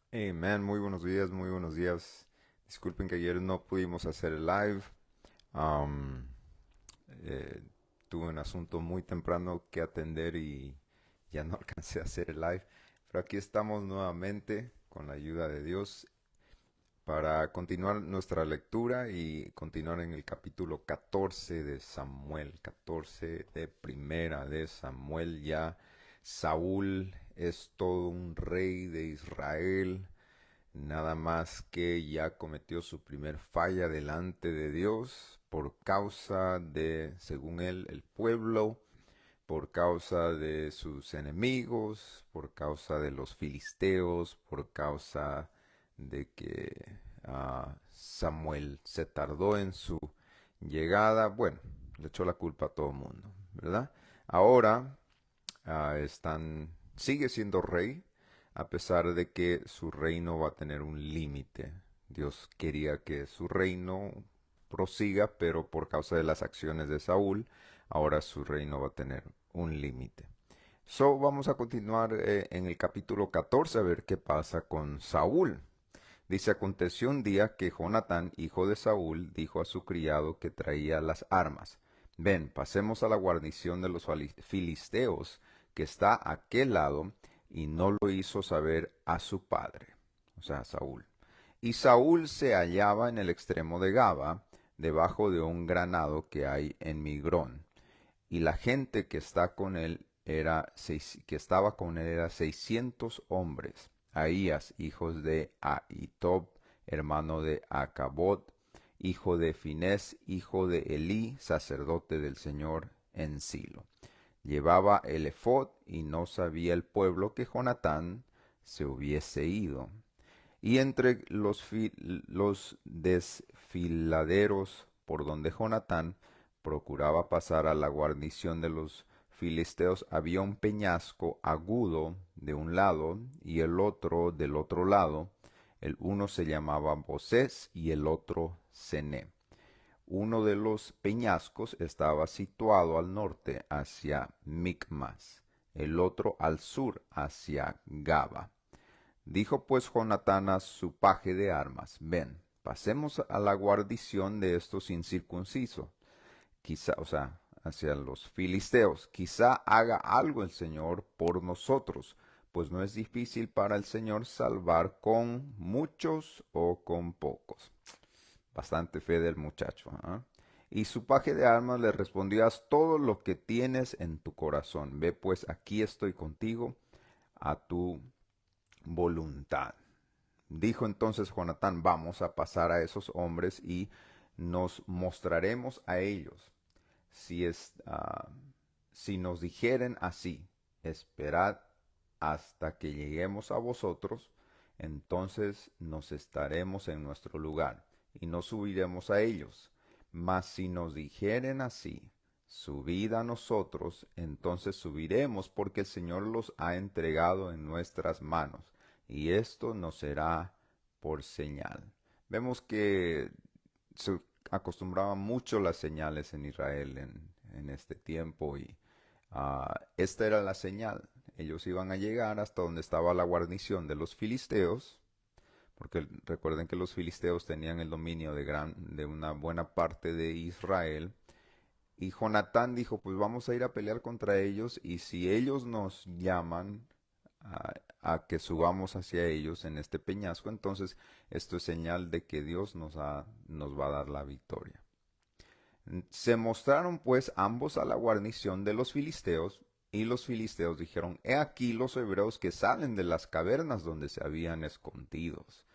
Hey man, muy buenos días, muy buenos días. Disculpen que ayer no pudimos hacer el live. Am, eh, Tuve un asunto muy temprano que atender y ya no alcancé a hacer el live. Pero aquí estamos nuevamente con la ayuda de Dios para continuar nuestra lectura y continuar en el capítulo 14 de Samuel, 14 de Primera de Samuel. Ya Saúl es todo un rey de Israel, nada más que ya cometió su primer falla delante de Dios por causa de, según él, el pueblo, por causa de sus enemigos, por causa de los filisteos, por causa de que Samuel se tardó en su llegada. Bueno, le echó la culpa a todo el mundo, ¿verdad? Ahora sigue siendo rey, a pesar de que su reino va a tener un límite. Dios quería que su reino prosiga, pero por causa de las acciones de Saúl, ahora su reino va a tener un límite. Vamos a continuar en el capítulo 14 a ver qué pasa con Saúl. Dice, aconteció un día que Jonatán, hijo de Saúl, dijo a su criado que traía las armas, ven, pasemos a la guarnición de los filisteos, que está a aquel lado, y no lo hizo saber a su padre, o sea, a Saúl. Y Saúl se hallaba en el extremo de Gaba, debajo de un granado que hay en Migrón, y la gente que está con él que estaba con él era 600 hombres. Ahías, hijos de Ahitob, hermano de Acabot, hijo de Finés, hijo de Elí, sacerdote del Señor en Silo. Llevaba el ephod y no sabía el pueblo que Jonatán se hubiese ido. Y entre los desfiladeros por donde Jonatán procuraba pasar a la guarnición de los filisteos había un peñasco agudo de un lado y el otro del otro lado. El uno se llamaba Bosés y el otro Cené. Uno de los peñascos estaba situado al norte hacia Micmas, el otro al sur hacia Gaba. Dijo pues Jonatán a su paje de armas, ven, pasemos a la guarnición de estos incircuncisos, quizá, o sea, hacia los filisteos, quizá haga algo el Señor por nosotros, pues no es difícil para el Señor salvar con muchos o con pocos. Bastante fe del muchacho. ¿Ah? Y su paje de armas le respondió, haz todo lo que tienes en tu corazón. Ve pues, aquí estoy contigo a tu voluntad. Dijo entonces Jonatán, vamos a pasar a esos hombres y nos mostraremos a ellos. Si, si nos dijeren así, esperad hasta que lleguemos a vosotros, entonces nos estaremos en nuestro lugar y no subiremos a ellos. Mas si nos dijeren así, subid a nosotros, entonces subiremos porque el Señor los ha entregado en nuestras manos, y esto nos será por señal. Vemos que se acostumbraban mucho las señales en Israel en este tiempo y esta era la señal. Ellos iban a llegar hasta donde estaba la guarnición de los filisteos, porque recuerden que los filisteos tenían el dominio de una buena parte de Israel. Y Jonatán dijo, pues vamos a ir a pelear contra ellos y si ellos nos llaman a que subamos hacia ellos en este peñasco, entonces esto es señal de que Dios nos va a dar la victoria. Se mostraron pues ambos a la guarnición de los filisteos, y los filisteos dijeron, he aquí los hebreos que salen de las cavernas donde se habían escondidos.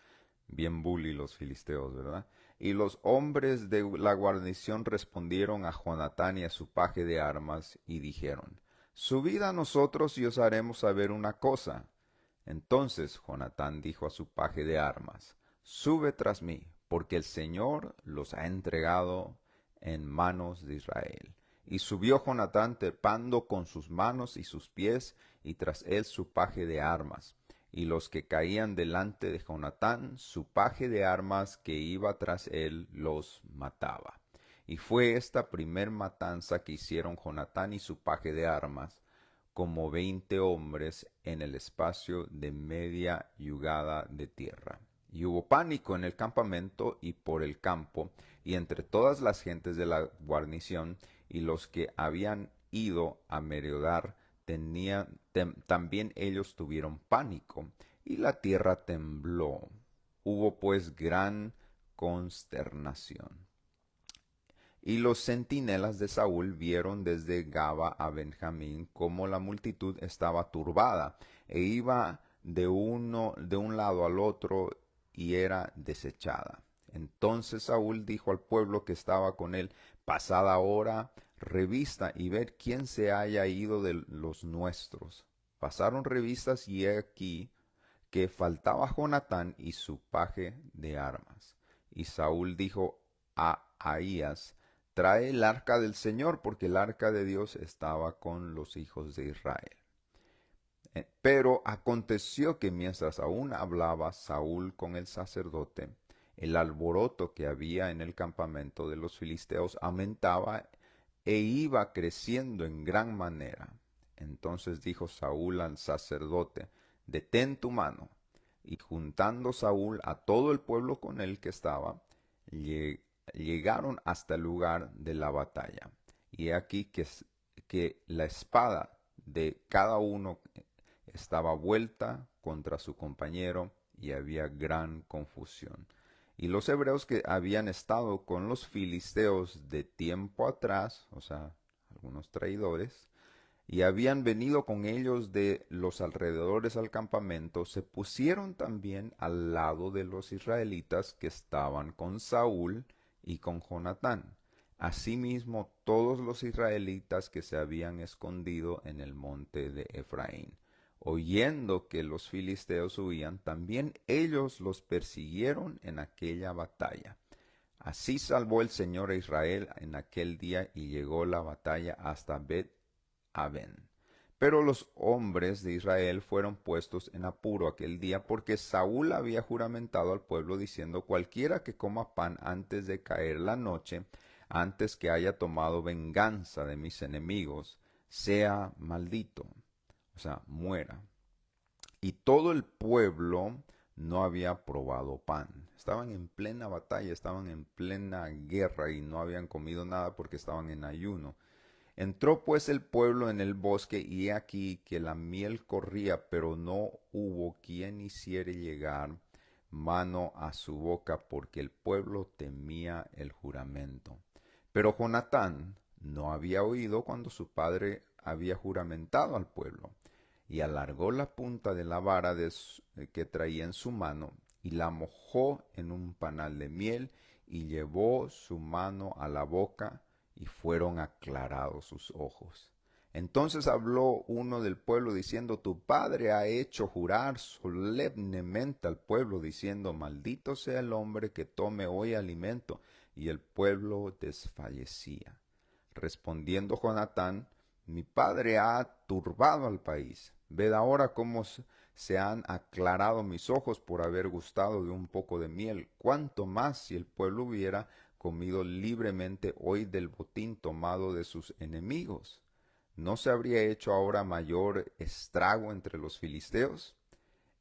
Bien bully los filisteos, ¿verdad? Y los hombres de la guarnición respondieron a Jonatán y a su paje de armas y dijeron, subid a nosotros y os haremos saber una cosa. Entonces Jonatán dijo a su paje de armas, sube tras mí, porque el Señor los ha entregado en manos de Israel. Y subió Jonatán trepando con sus manos y sus pies, y tras él su paje de armas. Y los que caían delante de Jonatán, su paje de armas que iba tras él los mataba. Y fue esta primer matanza que hicieron Jonatán y su paje de armas, como 20 hombres en el espacio de media yugada de tierra. Y hubo pánico en el campamento y por el campo, y entre todas las gentes de la guarnición, y los que habían ido a merodear, también ellos tuvieron pánico, y la tierra tembló. Hubo pues gran consternación. Y los centinelas de Saúl vieron desde Gaba a Benjamín cómo la multitud estaba turbada, e iba de un lado al otro, y era desechada. Entonces Saúl dijo al pueblo que estaba con él: pasad ahora revista y ver quién se haya ido de los nuestros. Pasaron revistas, y he aquí que faltaba Jonatán y su paje de armas. Y Saúl dijo a Ahías: trae el arca del Señor, porque el arca de Dios estaba con los hijos de Israel. Pero aconteció que mientras aún hablaba Saúl con el sacerdote, el alboroto que había en el campamento de los filisteos aumentaba e iba creciendo en gran manera. Entonces dijo Saúl al sacerdote: detén tu mano. Y juntando Saúl a todo el pueblo con él que estaba, llegaron hasta el lugar de la batalla. Y he aquí que la espada de cada uno estaba vuelta contra su compañero, y había gran confusión. Y los hebreos que habían estado con los filisteos de tiempo atrás, o sea, algunos traidores, y habían venido con ellos de los alrededores al campamento, se pusieron también al lado de los israelitas que estaban con Saúl y con Jonatán. Asimismo, todos los israelitas que se habían escondido en el monte de Efraín, oyendo que los filisteos huían, también ellos los persiguieron en aquella batalla. Así salvó el Señor a Israel en aquel día, y llegó la batalla hasta Bet-aven. Pero los hombres de Israel fueron puestos en apuro aquel día, porque Saúl había juramentado al pueblo diciendo: cualquiera que coma pan antes de caer la noche, antes que haya tomado venganza de mis enemigos, sea maldito, o sea, muera. Y todo el pueblo no había probado pan. Estaban en plena batalla, estaban en plena guerra, y no habían comido nada porque estaban en ayuno. Entró pues el pueblo en el bosque, y he aquí que la miel corría, pero no hubo quien hiciere llegar mano a su boca, porque el pueblo temía el juramento. Pero Jonatán no había oído cuando su padre había juramentado al pueblo, y alargó la punta de la vara que traía en su mano, y la mojó en un panal de miel, y llevó su mano a la boca, y fueron aclarados sus ojos. Entonces habló uno del pueblo diciendo: tu padre ha hecho jurar solemnemente al pueblo, diciendo: maldito sea el hombre que tome hoy alimento. Y el pueblo desfallecía. Respondiendo Jonatán: mi padre ha turbado al país. Ved ahora cómo se han aclarado mis ojos por haber gustado de un poco de miel. Cuánto más si el pueblo hubiera comido libremente hoy del botín tomado de sus enemigos. ¿No se habría hecho ahora mayor estrago entre los filisteos?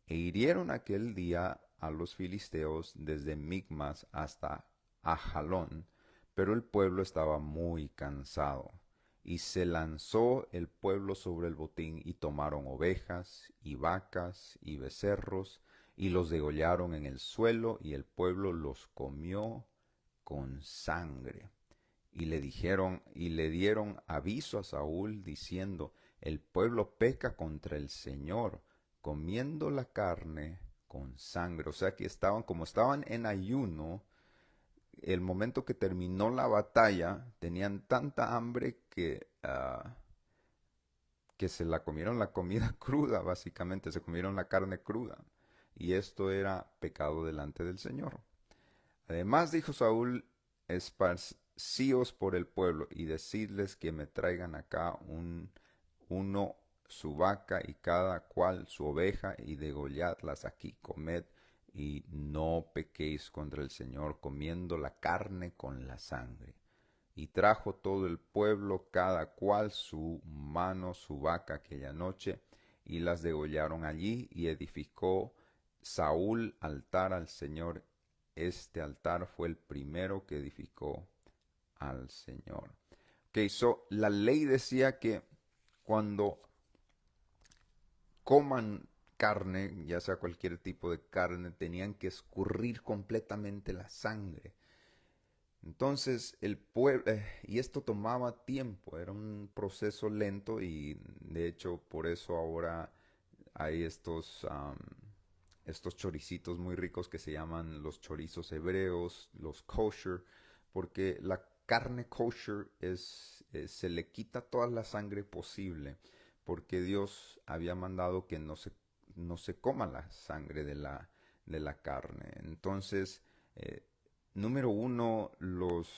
E hirieron aquel día a los filisteos desde Micmas hasta Ajalón, pero el pueblo estaba muy cansado. Y se lanzó el pueblo sobre el botín, y tomaron ovejas, y vacas, y becerros, y los degollaron en el suelo, y el pueblo los comió con sangre. Y le dieron aviso a Saúl, diciendo: el pueblo peca contra el Señor, comiendo la carne con sangre. O sea que como estaban en ayuno, el momento que terminó la batalla, tenían tanta hambre que se la comieron la comida cruda, básicamente, se comieron la carne cruda. Y esto era pecado delante del Señor. Además dijo Saúl: esparcíos por el pueblo, y decidles que me traigan acá uno su vaca, y cada cual su oveja, y degolladlas aquí, comed, y no pequéis contra el Señor, comiendo la carne con la sangre. Y trajo todo el pueblo, cada cual su mano, su vaca aquella noche, y las degollaron allí, y edificó Saúl altar al Señor. Este altar fue el primero que edificó al Señor. Ok, la ley decía que cuando coman carne, ya sea cualquier tipo de carne, tenían que escurrir completamente la sangre. Entonces el pueblo, y esto tomaba tiempo, era un proceso lento y de hecho por eso ahora hay estos choricitos muy ricos que se llaman los chorizos hebreos, los kosher, porque la carne kosher se le quita toda la sangre posible, porque Dios había mandado que no se coma la sangre de la carne. Entonces, eh, número uno, los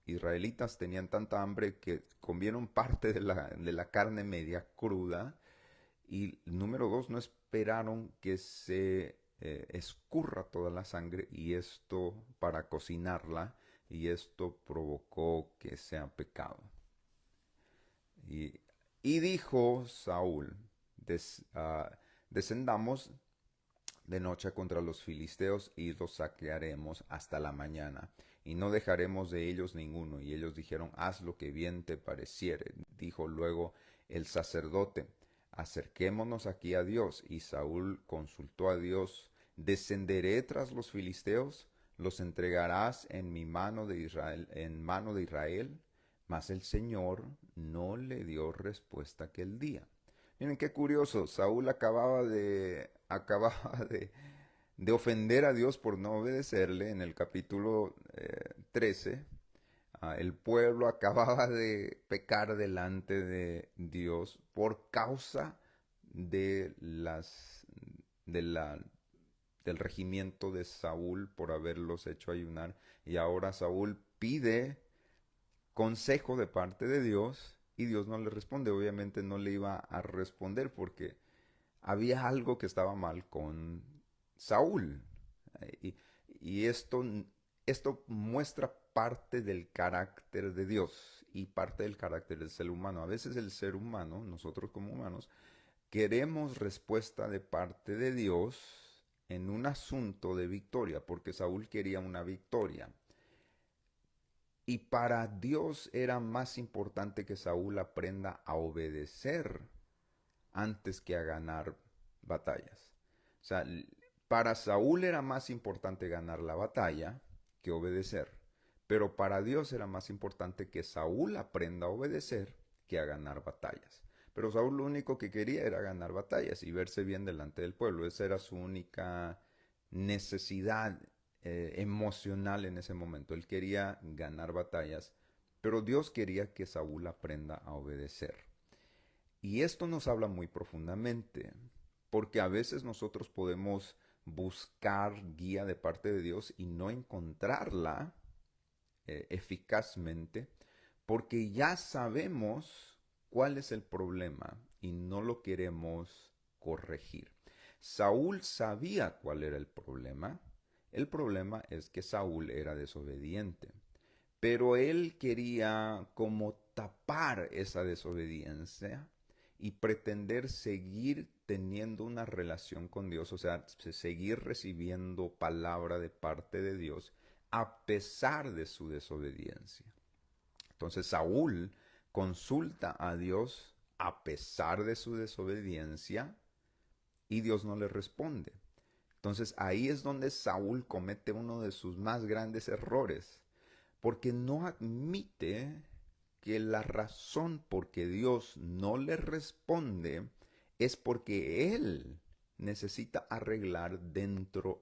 israelitas tenían tanta hambre que comieron parte de la carne media cruda. Y número dos, no esperaron que se escurra toda la sangre y esto para cocinarla y esto provocó que sea pecado. Y, y dijo Saúl, descendamos de noche contra los filisteos y los saquearemos hasta la mañana, y no dejaremos de ellos ninguno. Y ellos dijeron, haz lo que bien te pareciere. Dijo luego el sacerdote, acerquémonos aquí a Dios. Y Saúl consultó a Dios, ¿descenderé tras los filisteos? ¿Los entregarás en mi mano de Israel, en mano de Israel? Mas el Señor no le dio respuesta aquel día. Miren qué curioso, Saúl acababa de ofender a Dios por no obedecerle en el capítulo 13. El pueblo acababa de pecar delante de Dios por causa de de la, del regimiento de Saúl por haberlos hecho ayunar. Y ahora Saúl pide consejo de parte de Dios y Dios no le responde. Obviamente no le iba a responder porque había algo que estaba mal con Saúl. Y, y esto muestra parte del carácter de Dios y parte del carácter del ser humano. A veces el ser humano, nosotros como humanos, queremos respuesta de parte de Dios en un asunto de victoria, porque Saúl quería una victoria. Y para Dios era más importante que Saúl aprenda a obedecer antes que a ganar batallas. O sea, para Saúl era más importante ganar la batalla que obedecer. Pero para Dios era más importante que Saúl aprenda a obedecer que a ganar batallas. Pero Saúl lo único que quería era ganar batallas y verse bien delante del pueblo. Esa era su única necesidad emocional en ese momento. Él quería ganar batallas, pero Dios quería que Saúl aprenda a obedecer. Y esto nos habla muy profundamente, porque a veces nosotros podemos buscar guía de parte de Dios y no encontrarla eficazmente, porque ya sabemos cuál es el problema y no lo queremos corregir. Saúl sabía cuál era el problema. El problema es que Saúl era desobediente. Pero él quería como tapar esa desobediencia y pretender seguir teniendo una relación con Dios, o sea, seguir recibiendo palabra de parte de Dios a pesar de su desobediencia. Entonces Saúl consulta a Dios a pesar de su desobediencia y Dios no le responde. Entonces ahí es donde Saúl comete uno de sus más grandes errores, porque no admite que la razón por que Dios no le responde es porque él necesita arreglar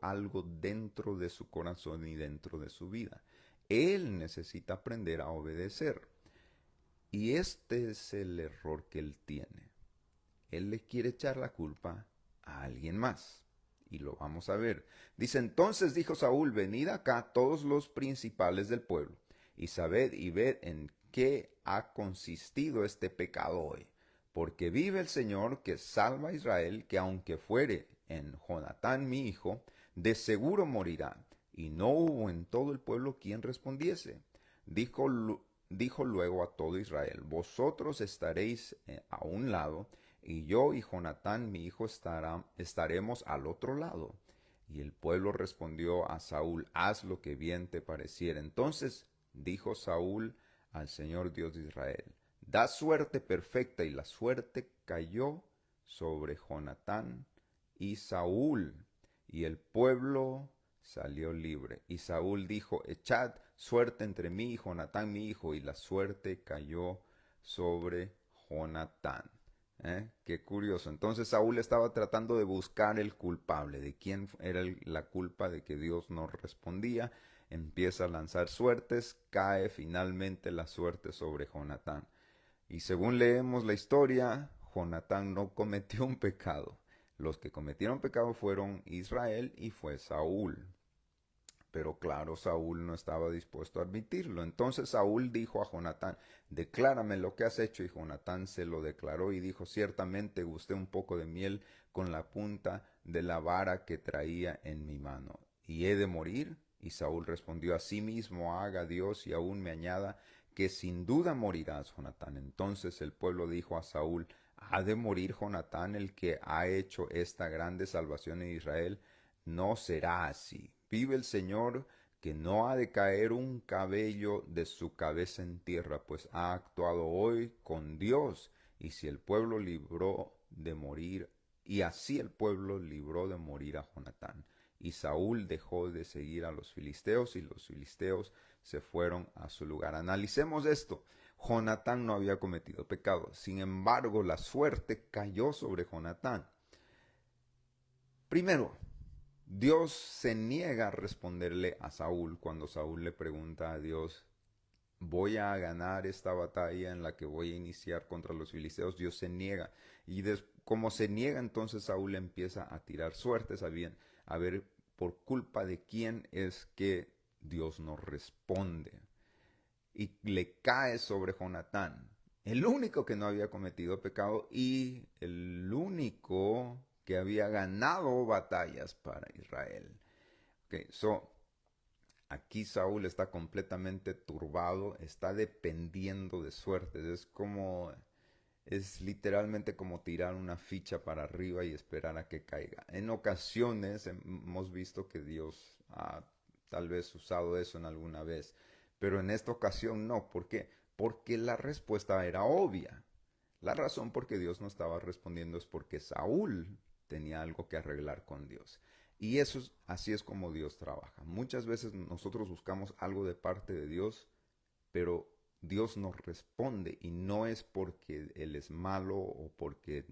algo dentro de su corazón y dentro de su vida. Él necesita aprender a obedecer. Y este es el error que él tiene. Él le quiere echar la culpa a alguien más. Y lo vamos a ver. Dice, entonces dijo Saúl, venid acá todos los principales del pueblo, y sabed y ved en qué ha consistido este pecado hoy. Porque vive el Señor que salva a Israel, que aunque fuere en Jonatán mi hijo, de seguro morirá. Y no hubo en todo el pueblo quien respondiese. Dijo luego a todo Israel, vosotros estaréis a un lado, y yo y Jonatán mi hijo estaremos al otro lado. Y el pueblo respondió a Saúl, haz lo que bien te pareciera. Entonces dijo Saúl al Señor Dios de Israel, da suerte perfecta, y la suerte cayó sobre Jonatán y Saúl, y el pueblo salió libre. Y Saúl dijo, echad suerte entre mí y Jonatán mi hijo, y la suerte cayó sobre Jonatán. Qué curioso. Entonces Saúl estaba tratando de buscar el culpable, de quién era la culpa de que Dios no respondía. Empieza a lanzar suertes, cae finalmente la suerte sobre Jonatán. Y según leemos la historia, Jonatán no cometió un pecado. Los que cometieron pecado fueron Israel y fue Saúl. Pero claro, Saúl no estaba dispuesto a admitirlo. Entonces Saúl dijo a Jonatán, declárame lo que has hecho. Y Jonatán se lo declaró y dijo, ciertamente gusté un poco de miel con la punta de la vara que traía en mi mano. ¿Y he de morir? Y Saúl respondió, así mismo haga Dios y aún me añada, que sin duda morirás, Jonatán. Entonces el pueblo dijo a Saúl, ¿ha de morir Jonatán, el que ha hecho esta grande salvación en Israel? No será así. Vive el Señor, que no ha de caer un cabello de su cabeza en tierra, pues ha actuado hoy con Dios. Y si el pueblo libró de morir, y así el pueblo libró de morir a Jonatán. Y Saúl dejó de seguir a los filisteos, y los filisteos se fueron a su lugar. Analicemos esto. Jonatán no había cometido pecado. Sin embargo, la suerte cayó sobre Jonatán. Primero, Dios se niega a responderle a Saúl cuando Saúl le pregunta a Dios, voy a ganar esta batalla en la que voy a iniciar contra los filisteos. Dios se niega. Y como se niega, entonces Saúl empieza a tirar suertes a ver por culpa de quién es que Dios no responde. Y le cae sobre Jonatán, el único que no había cometido pecado y el único que había ganado batallas para Israel. Okay, aquí Saúl está completamente turbado, está dependiendo de suertes. Es literalmente como tirar una ficha para arriba y esperar a que caiga. En ocasiones hemos visto que Dios ha tal vez usado eso en alguna vez, pero en esta ocasión no. ¿Por qué? Porque la respuesta era obvia. La razón por qué Dios no estaba respondiendo es porque Saúl tenía algo que arreglar con Dios. Y así es como Dios trabaja. Muchas veces nosotros buscamos algo de parte de Dios, pero Dios nos responde y no es porque Él es malo o porque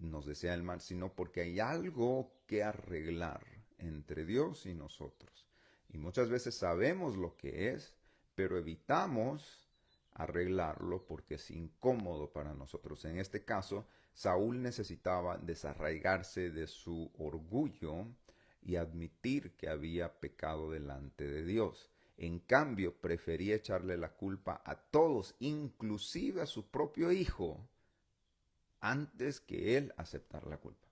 nos desea el mal, sino porque hay algo que arreglar entre Dios y nosotros. Y muchas veces sabemos lo que es, pero evitamos arreglarlo porque es incómodo para nosotros. En este caso, Saúl necesitaba desarraigarse de su orgullo y admitir que había pecado delante de Dios. En cambio, prefería echarle la culpa a todos, inclusive a su propio hijo, antes que él aceptar la culpa.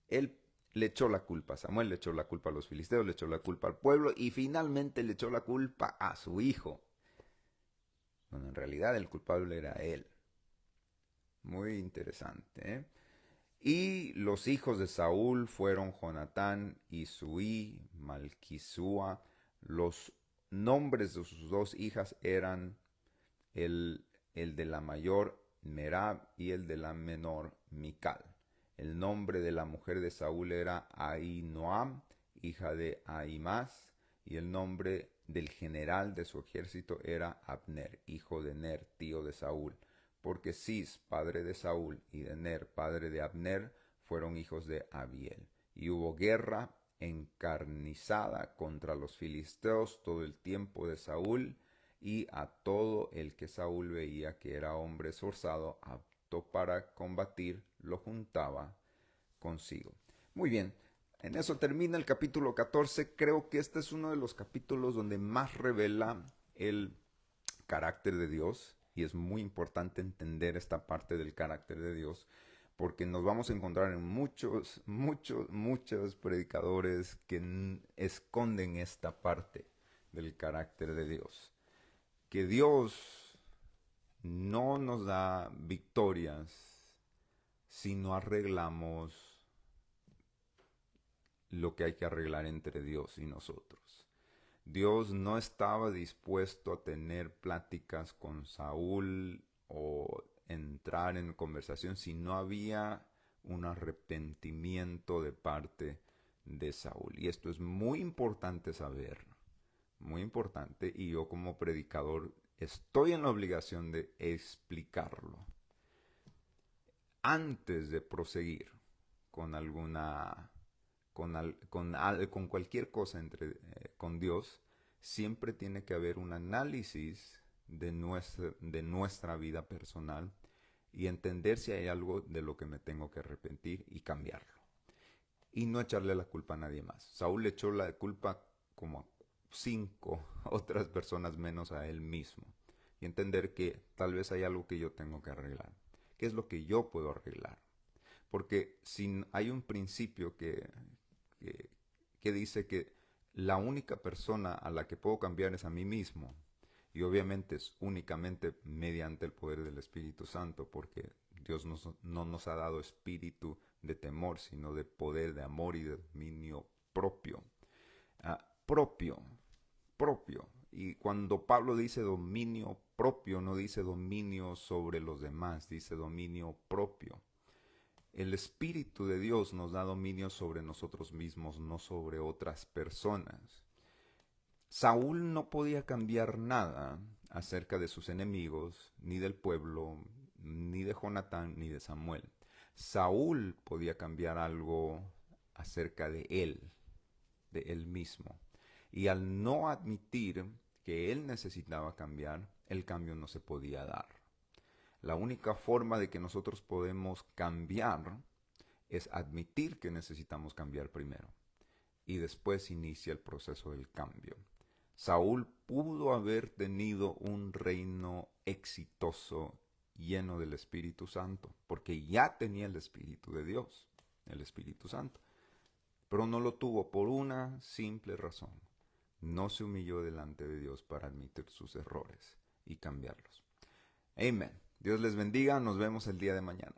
Él le echó la culpa a Samuel, le echó la culpa a los filisteos, le echó la culpa al pueblo y finalmente le echó la culpa a su hijo. Bueno, en realidad el culpable era él. Muy interesante, ¿eh? Y los hijos de Saúl fueron Jonatán, Isui, Malquisúa. Los nombres de sus dos hijas eran el de la mayor Merab y el de la menor Mical. El nombre de la mujer de Saúl era Ahinoam, hija de Ahimaaz, y el nombre del general de su ejército era Abner, hijo de Ner, tío de Saúl, porque Cis, padre de Saúl, y de Ner, padre de Abner, fueron hijos de Abiel. Y hubo guerra encarnizada contra los filisteos todo el tiempo de Saúl, y a todo el que Saúl veía que era hombre esforzado, apto para combatir, lo juntaba consigo. Muy bien, en eso termina el capítulo 14. Creo que este es uno de los capítulos donde más revela el carácter de Dios, y es muy importante entender esta parte del carácter de Dios, porque nos vamos a encontrar en muchos predicadores que esconden esta parte del carácter de Dios. que Dios no nos da victorias si no arreglamos lo que hay que arreglar entre Dios y nosotros. Dios no estaba dispuesto a tener pláticas con Saúl o entrar en conversación si no había un arrepentimiento de parte de Saúl. Y esto es muy importante saber, muy importante, y yo como predicador estoy en la obligación de explicarlo antes de proseguir con alguna con cualquier cosa con Dios. Siempre tiene que haber un análisis de nuestra vida personal y entender si hay algo de lo que me tengo que arrepentir y cambiarlo. Y no echarle la culpa a nadie más. Saúl le echó la culpa como a 5 otras personas menos a él mismo. Y entender que tal vez hay algo que yo tengo que arreglar. ¿Qué es lo que yo puedo arreglar? Porque si hay un principio que, que dice que la única persona a la que puedo cambiar es a mí mismo. Y obviamente es únicamente mediante el poder del Espíritu Santo, porque Dios no nos ha dado espíritu de temor, sino de poder, de amor y de dominio propio. Propio, propio. Y cuando Pablo dice dominio propio, no dice dominio sobre los demás, dice dominio propio. El Espíritu de Dios nos da dominio sobre nosotros mismos, no sobre otras personas. Saúl no podía cambiar nada acerca de sus enemigos, ni del pueblo, ni de Jonatán, ni de Samuel. Saúl podía cambiar algo acerca de él mismo. Y al no admitir que él necesitaba cambiar, el cambio no se podía dar. La única forma de que nosotros podemos cambiar es admitir que necesitamos cambiar primero. Y después inicia el proceso del cambio. Saúl pudo haber tenido un reino exitoso lleno del Espíritu Santo, porque ya tenía el Espíritu de Dios, el Espíritu Santo. Pero no lo tuvo por una simple razón. No se humilló delante de Dios para admitir sus errores y cambiarlos. Amén. Dios les bendiga. Nos vemos el día de mañana.